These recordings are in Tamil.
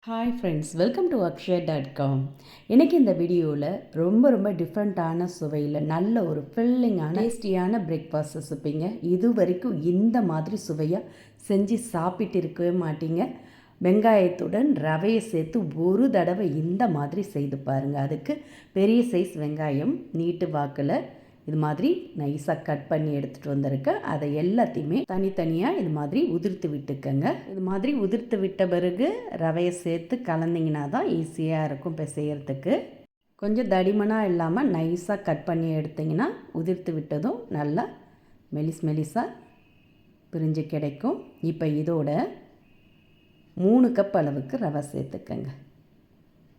Hi friends, welcome to Akshaya dot com. இன்றைக்கி இந்த வீடியோவில் ரொம்ப டிஃப்ரெண்ட்டான சுவையில் நல்ல ஒரு ஃபில்லிங்கான டேஸ்டியான பிரேக்ஃபாஸ்ட் ரெசிப்பிங்க. இது வரைக்கும் இந்த மாதிரி சுவையாக செஞ்சு சாப்பிட்டு இருக்கவே மாட்டீங்க. வெங்காயத்துடன் ரவையை சேர்த்து ஒரு தடவை இந்த மாதிரி செய்து பாருங்கள். அதுக்கு பெரிய சைஸ் வெங்காயம் நீட்டு வாக்கில் இது மாதிரி நைஸாக கட் பண்ணி எடுத்துகிட்டு வந்திருக்கேன். அதை எல்லாத்தையுமே தனித்தனியாக இது மாதிரி உதிர்த்து விட்டுக்கங்க. இது மாதிரி உதிர்த்து விட்ட பிறகு ரவையை சேர்த்து கலந்திங்கன்னா தான் ஈஸியாக இருக்கும் பிசையறதுக்கு. கொஞ்சம் தடிமனாக இல்லாமல் நைஸாக கட் பண்ணி எடுத்திங்கன்னா உதிர்த்து விட்டதும் நல்லா மெலிசாக பிரிஞ்சு கிடைக்கும். இப்போ இதோட 3 கப் அளவுக்கு ரவை சேர்த்துக்கங்க.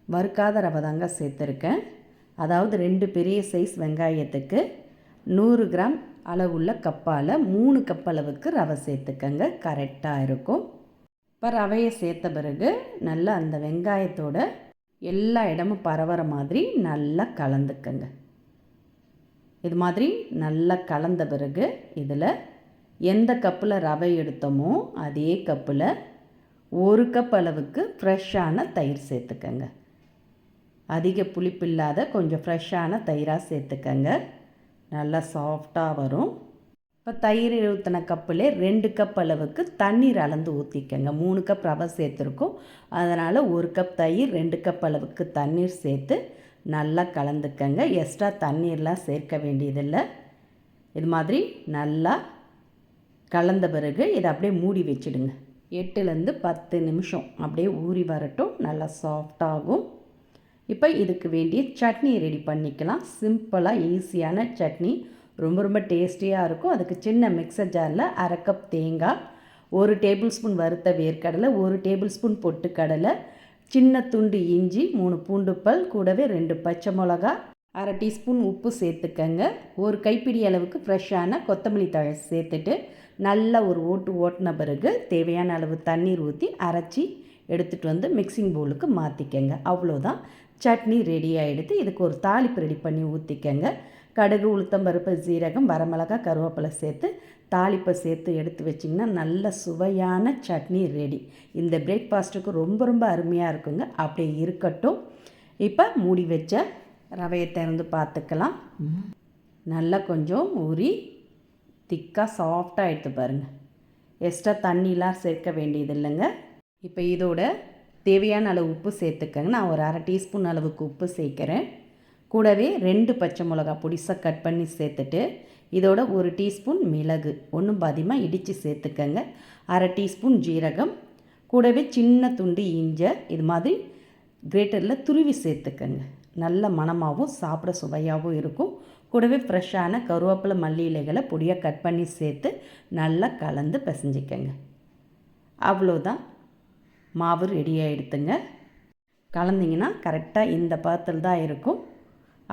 வறுக்காத ரவை தாங்க சேர்த்துருக்கேன். அதாவது 2 பெரிய சைஸ் வெங்காயத்துக்கு 100 கிராம் அளவுள்ள கப்பால் 3 கப் அளவுக்கு ரவை சேர்த்துக்கங்க. கரெக்டாக இருக்கும். இப்போ ரவையை சேர்த்த பிறகு நல்லா அந்த வெங்காயத்தோட எல்லா இடமும் பரவற மாதிரி நல்லா கலந்துக்கங்க. இது மாதிரி நல்லா கலந்த பிறகு இதில் எந்த கப்பில் ரவை எடுத்தோமோ அதே கப்பில் 1 கப் அளவுக்கு ஃப்ரெஷ்ஷான தயிர் சேர்த்துக்கங்க. அதிக புளிப்பில்லாத கொஞ்சம் ஃப்ரெஷ்ஷான தயிராக சேர்த்துக்கங்க. நல்லா சாஃப்டாக வரும். இப்போ தயிர் ஊற்றின கப்பில் 2 கப் அளவுக்கு தண்ணீர் அளந்து ஊற்றிக்கங்க. 3 கப் ரவை சேர்த்துருக்கோம். அதனால் 1 கப் தயிர் 2 கப் அளவுக்கு தண்ணீர் சேர்த்து நல்லா கலந்துக்கங்க. எக்ஸ்ட்ரா தண்ணீர்லாம் சேர்க்க வேண்டியதில்லை. இது மாதிரி நல்லா கலந்த பிறகு இதை அப்படியே மூடி வச்சுடுங்க. 8லேருந்து 10 நிமிஷம் அப்படியே ஊறி வரட்டும். நல்லா சாஃப்டாகும். இப்போ இதுக்கு வேண்டிய சட்னி ரெடி பண்ணிக்கலாம். சிம்பிளாக ஈஸியான சட்னி, ரொம்ப டேஸ்டியாக இருக்கும். அதுக்கு சின்ன மிக்சர் ஜாரில் 1/2 கப் தேங்காய், 1 டேபிள் ஸ்பூன் வறுத்த வேர்க்கடலை, 1 டேபிள் ஸ்பூன் பொட்டுக்கடலை, சின்ன துண்டு இஞ்சி, 3 பூண்டு பல், கூடவே 2 பச்சை மிளகா, 1/2 டீஸ்பூன் உப்பு சேர்த்துக்கங்க. 1 கைப்பிடி அளவுக்கு ஃப்ரெஷ்ஷான கொத்தமல்லி தழை சேர்த்துட்டு நல்லா ஒரு ஓட்டின பிறகு தேவையான அளவு தண்ணீர் ஊற்றி அரைச்சி எடுத்துகிட்டு வந்து மிக்சிங் பவுலுக்கு மாற்றிக்கங்க. அவ்வளோதான், சட்னி ரெடி ஆகிடுது. இதுக்கு ஒரு தாளிப்பு ரெடி பண்ணி ஊற்றிக்கங்க. கடுகு, உளுத்தம்பருப்பு, ஜீரகம், வரமிளகாய், கருவேப்பிலை சேர்த்து தாளிப்பை சேர்த்து எடுத்து வச்சிங்கன்னா நல்ல சுவையான சட்னி ரெடி. இந்த பிரேக்ஃபாஸ்ட்டுக்கு ரொம்ப அருமையாக இருக்குங்க. அப்படியே இருக்கட்டும். இப்போ மூடி வச்ச ரவையை திறந்து பார்த்துக்கலாம். நல்லா கொஞ்சம் ஊறி திக்காக சாஃப்டாக எடுத்து பாருங்கள். எக்ஸ்ட்ரா தண்ணிலாம் சேர்க்க வேண்டியது இல்லைங்க. இப்போ இதோட தேவையான அளவு உப்பு சேர்த்துக்கங்க. நான் ஒரு 1/2 டீஸ்பூன் அளவுக்கு உப்பு சேர்க்குறேன். கூடவே 2 பச்சை மிளகா பொடிசாக கட் பண்ணி சேர்த்துட்டு இதோட 1 டீஸ்பூன் மிளகு ஒன்றும் பாதியமாக இடித்து சேர்த்துக்கங்க. 1/2 டீஸ்பூன் ஜீரகம், கூடவே சின்ன துண்டு இஞ்சை இது மாதிரி கிரேட்டரில் துருவி சேர்த்துக்கங்க. நல்ல மணமாகவும் சாப்பிட சுவையாகவும் இருக்கும். கூடவே ஃப்ரெஷ்ஷான கருவேப்பிலை, மல்லி இலைகளை பொடியாக கட் பண்ணி சேர்த்து நல்லா கலந்து பிசைஞ்சிக்கங்க. அவ்வளோதான், மாவு ரெடியாக எடுத்துங்க. கலந்திங்கன்னா கரெக்டாக இந்த பதத்தில் தான் இருக்கும்.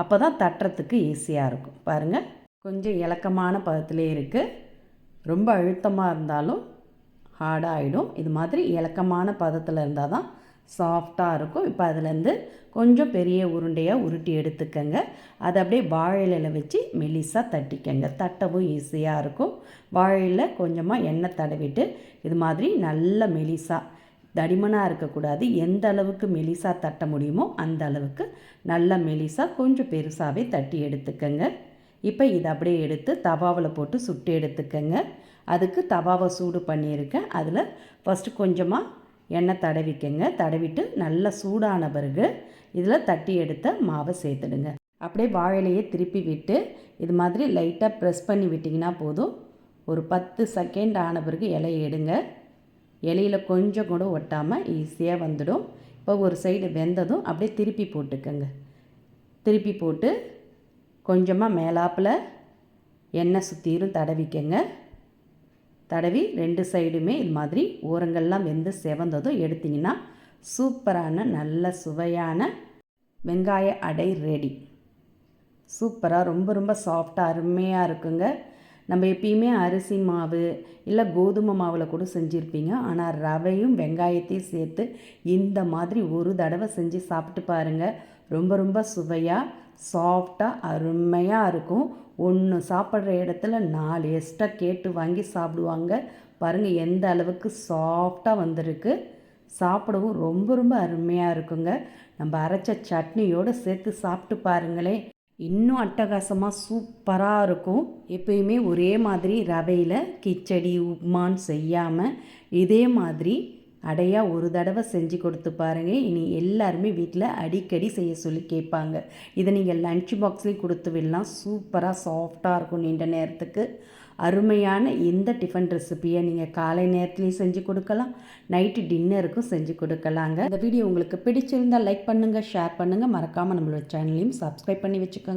அப்போ தான் தட்டுறதுக்கு ஈஸியாக இருக்கும். பாருங்கள், கொஞ்சம் இலக்கமான பதத்திலே இருக்குது. ரொம்ப அழுத்தமாக இருந்தாலும் ஹார்டாக ஆகிடும். இது மாதிரி இலக்கமான பதத்தில் இருந்தால் தான் சாஃப்டாக இருக்கும். இப்போ அதுலேருந்து கொஞ்சம் பெரிய உருண்டையாக உருட்டி எடுத்துக்கங்க. அதை அப்படியே வாழையில வச்சு மெலிசாக தட்டிக்கங்க. தட்டவும் ஈஸியாக இருக்கும். வாழையில் கொஞ்சமாக எண்ணெய் தடவிட்டு இது மாதிரி நல்ல மெலிசாக, தடிமனாக இருக்கக்கூடாது, எந்த அளவுக்கு மெலிசாக தட்ட முடியுமோ அந்த அளவுக்கு நல்ல மெலிசாக கொஞ்சம் பெருசாகவே தட்டி எடுத்துக்கங்க. இப்போ இதை அப்படியே எடுத்து தவாவில் போட்டு சுட்டு எடுத்துக்கங்க. அதுக்கு தவாவை சூடு பண்ணியிருக்கேன். அதில் ஃபஸ்ட்டு கொஞ்சமாக எண்ணெய் தடவிக்கங்க. தடவிட்டு நல்லா சூடான பிறகு இதில் தட்டி எடுத்த மாவை சேர்த்துடுங்க. அப்படியே வாழையிலையே திருப்பி விட்டு இது மாதிரி லைட்டாக ப்ரெஸ் பண்ணி விட்டிங்கன்னா போதும். ஒரு 10 செகண்ட் ஆன பிறகு இலையை எடுங்க. இலையில் கொஞ்சம் கூட ஒட்டாமல் ஈஸியாக வந்துடும். இப்போ ஒரு சைடு வெந்ததும் அப்படியே திருப்பி போட்டுக்கங்க. திருப்பி போட்டு கொஞ்சமாக மேலாப்பில் எண்ணெய் சுற்றிரும் தடவிக்கங்க. தடவி 2 சைடுமே இது மாதிரி ஓரங்கள்லாம் வெந்து செவந்ததும் எடுத்திங்கன்னா சூப்பரான நல்ல சுவையான வெங்காய அடை ரெடி. சூப்பராக ரொம்ப சாஃப்டாக அருமையாக இருக்குங்க. நம்ம எப்பயுமே அரிசி மாவு இல்லை கோதுமை மாவில் கூட செஞ்சுருப்பீங்க. ஆனால் ரவையும் வெங்காயத்தையும் சேர்த்து இந்த மாதிரி ஒரு தடவை செஞ்சு சாப்பிட்டு பாருங்கள். ரொம்ப சுவையாக சாஃப்டாக அருமையாக இருக்கும். ஒன்று சாப்பிட்ற இடத்துல 4 எக்ஸ்ட்ரா கேட்டு வாங்கி சாப்பிடுவாங்க. பாருங்கள் எந்த அளவுக்கு சாஃப்டாக வந்திருக்கு. சாப்பிடவும் ரொம்ப ரொம்ப அருமையாக இருக்குங்க. நம்ம அரைச்ச சட்னியோடு சேர்த்து சாப்பிட்டு பாருங்களேன், இன்னும் அட்டகாசமாக சூப்பராக இருக்கும். எப்பயுமே ஒரே மாதிரி ரவையில் கிச்சடி உப்மான்னு செய்யாமல் இதே மாதிரி அடையாக ஒரு தடவை செஞ்சு கொடுத்து பாருங்கள். இனி எல்லாருமே வீட்டில் அடிக்கடி செய்ய சொல்லி கேட்பாங்க. இதை நீங்கள் லன்ச் பாக்ஸ்லேயும் கொடுத்து விடலாம். சூப்பராக சாஃப்டாக இருக்கும். நீண்ட நேரத்துக்கு அருமையான இந்த டிஃபன் ரெசிப்பியை நீங்கள் காலை நேரத்துலேயும் செஞ்சு கொடுக்கலாம், நைட்டு டின்னருக்கும் செஞ்சு கொடுக்கலாங்க. இந்த வீடியோ உங்களுக்கு பிடிச்சிருந்தால் லைக் பண்ணுங்கள், ஷேர் பண்ணுங்கள், மறக்காமல் நம்மளோட சேனலையும் சப்ஸ்கிரைப் பண்ணி வச்சுக்கோங்க.